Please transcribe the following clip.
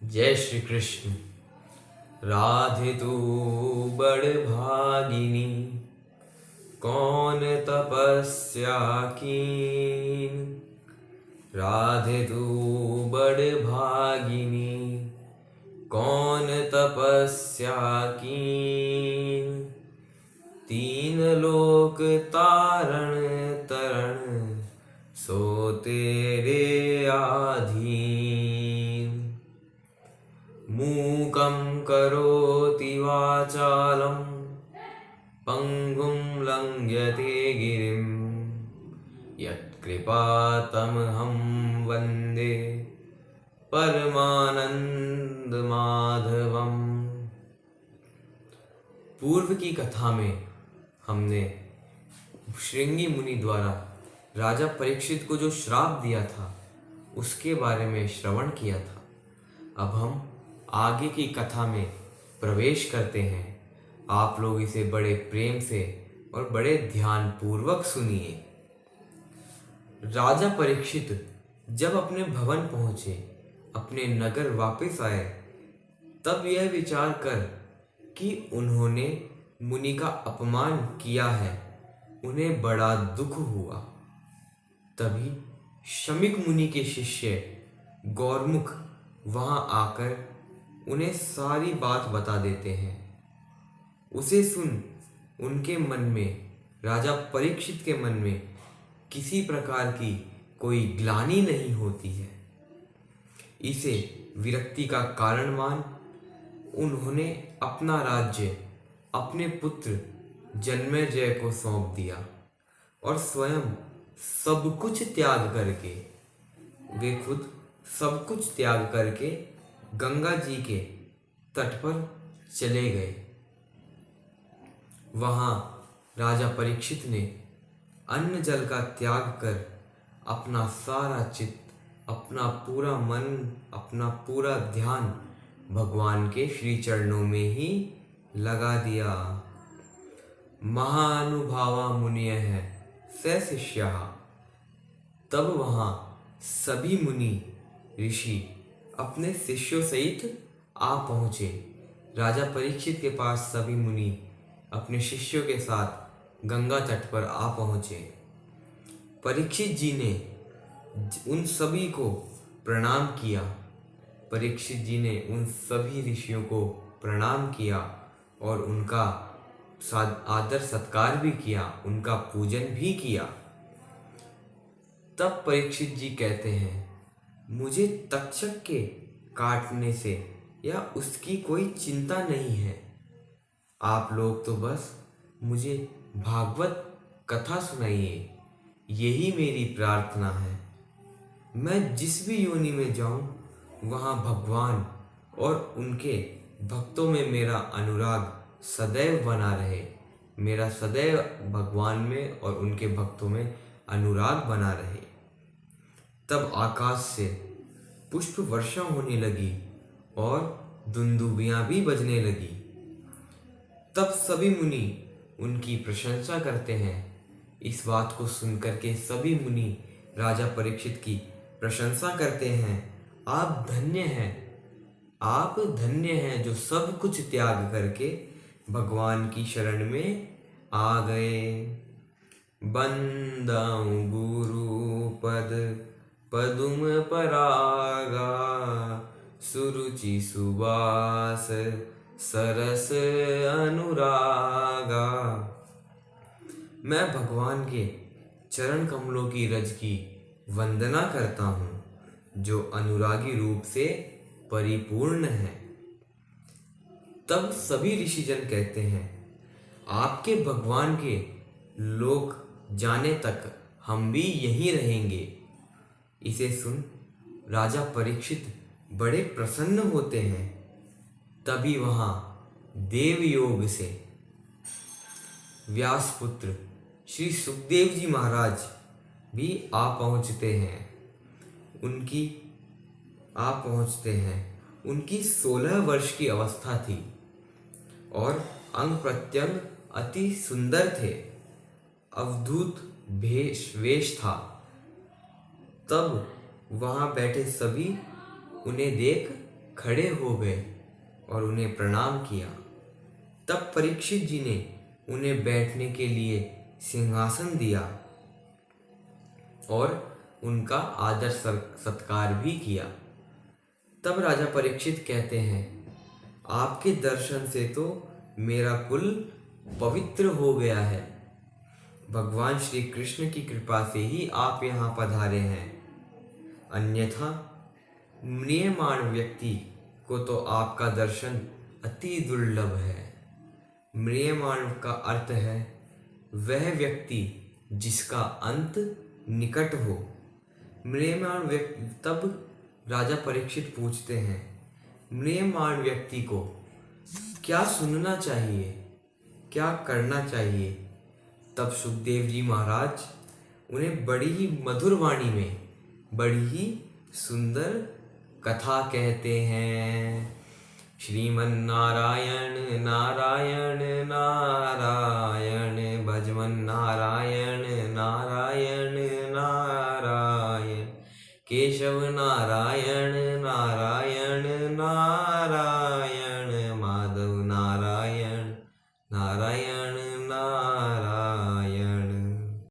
जय श्री कृष्ण। राधे तू बड़ भागिनी, कौन तपस्या कीन। राधे तू बड़ भागिनी, कौन तपस्या कीन। तीन लोक तारण तरण, सो तेरे आधीन। मूकं करोति वाचालं, पङ्गुं लङ्घयते गिरिं। यत्कृपातमहं वन्दे परमानंद माधवम। पूर्व की कथा में हमने श्रृंगी मुनि द्वारा राजा परीक्षित को जो श्राप दिया था उसके बारे में श्रवण किया था। अब हम आगे की कथा में प्रवेश करते हैं। आप लोग इसे बड़े प्रेम से और बड़े ध्यान पूर्वक सुनिए। राजा परीक्षित जब अपने भवन पहुंचे, अपने नगर वापस आए, तब यह विचार कर कि उन्होंने मुनि का अपमान किया है, उन्हें बड़ा दुख हुआ। तभी शमीक मुनि के शिष्य गौरमुख वहां आकर उन्हें सारी बात बता देते हैं। उसे सुन उनके मन में, राजा परीक्षित के मन में किसी प्रकार की कोई ग्लानि नहीं होती है। इसे विरक्ति का कारण मान उन्होंने अपना राज्य अपने पुत्र जन्मेजय को सौंप दिया और स्वयं सब कुछ त्याग करके, वे खुद सब कुछ त्याग करके गंगा जी के तट पर चले गए। वहां राजा परीक्षित ने अन्न जल का त्याग कर अपना सारा चित्त, अपना पूरा मन, अपना पूरा ध्यान भगवान के श्री चरणों में ही लगा दिया। महानुभावा मुनियः स शिष्याः। तब वहां सभी मुनि ऋषि अपने शिष्यों सहित आ पहुंचे। राजा परीक्षित के पास सभी मुनि अपने शिष्यों के साथ गंगा तट पर आ पहुंचे। परीक्षित जी ने उन सभी को प्रणाम किया। परीक्षित जी ने उन सभी ऋषियों को प्रणाम किया और उनका आदर सत्कार भी किया, उनका पूजन भी किया। तब परीक्षित जी कहते हैं, मुझे तक्षक के काटने से या उसकी कोई चिंता नहीं है। आप लोग तो बस मुझे भागवत कथा सुनाइए, यही मेरी प्रार्थना है। मैं जिस भी योनि में जाऊं वहां भगवान और उनके भक्तों में मेरा अनुराग सदैव बना रहे। मेरा सदैव भगवान में और उनके भक्तों में अनुराग बना रहे। तब आकाश से पुष्प वर्षा होने लगी और दुंदुबियां भी बजने लगी। तब सभी मुनि उनकी प्रशंसा करते हैं। इस बात को सुनकर के सभी मुनि राजा परीक्षित की प्रशंसा करते हैं। आप धन्य हैं, आप धन्य हैं जो सब कुछ त्याग करके भगवान की शरण में आ गए। बंदाऊं गुरु पद पदुम परागा, सुरुचि सुबास सरस अनुरागा। मैं भगवान के चरण कमलों की रज की वंदना करता हूँ, जो अनुरागी रूप से परिपूर्ण है। तब सभी ऋषिजन कहते हैं, आपके भगवान के लोक जाने तक हम भी यहीं रहेंगे। इसे सुन राजा परीक्षित बड़े प्रसन्न होते हैं। तभी वहां देव योग से व्यासपुत्र श्री सुखदेव जी महाराज भी आ पहुंचते हैं। उनकी 16 वर्ष की अवस्था थी और अंग प्रत्यंग अति सुंदर थे। अवधूत वेश था। तब वहां बैठे सभी उन्हें देख खड़े हो गए और उन्हें प्रणाम किया। तब परीक्षित जी ने उन्हें बैठने के लिए सिंहासन दिया और उनका आदर सत्कार भी किया। तब राजा परीक्षित कहते हैं, आपके दर्शन से तो मेरा कुल पवित्र हो गया है। भगवान श्री कृष्ण की कृपा से ही आप यहाँ पधारे हैं, अन्यथा म्रियमाण व्यक्ति को तो आपका दर्शन अति दुर्लभ है। म्रियमाण का अर्थ है वह व्यक्ति जिसका अंत निकट हो। म्रियमाण व्यक्ति, तब राजा परीक्षित पूछते हैं, म्रियमाण व्यक्ति को क्या सुनना चाहिए, क्या करना चाहिए? तब सुखदेव जी महाराज उन्हें बड़ी ही मधुर वाणी में बड़ी ही सुंदर कथा कहते हैं। श्रीमन नारायण नारायण नारायण, भजमन नारायण नारायण नारायण, केशव नारायण नारायण नारायण।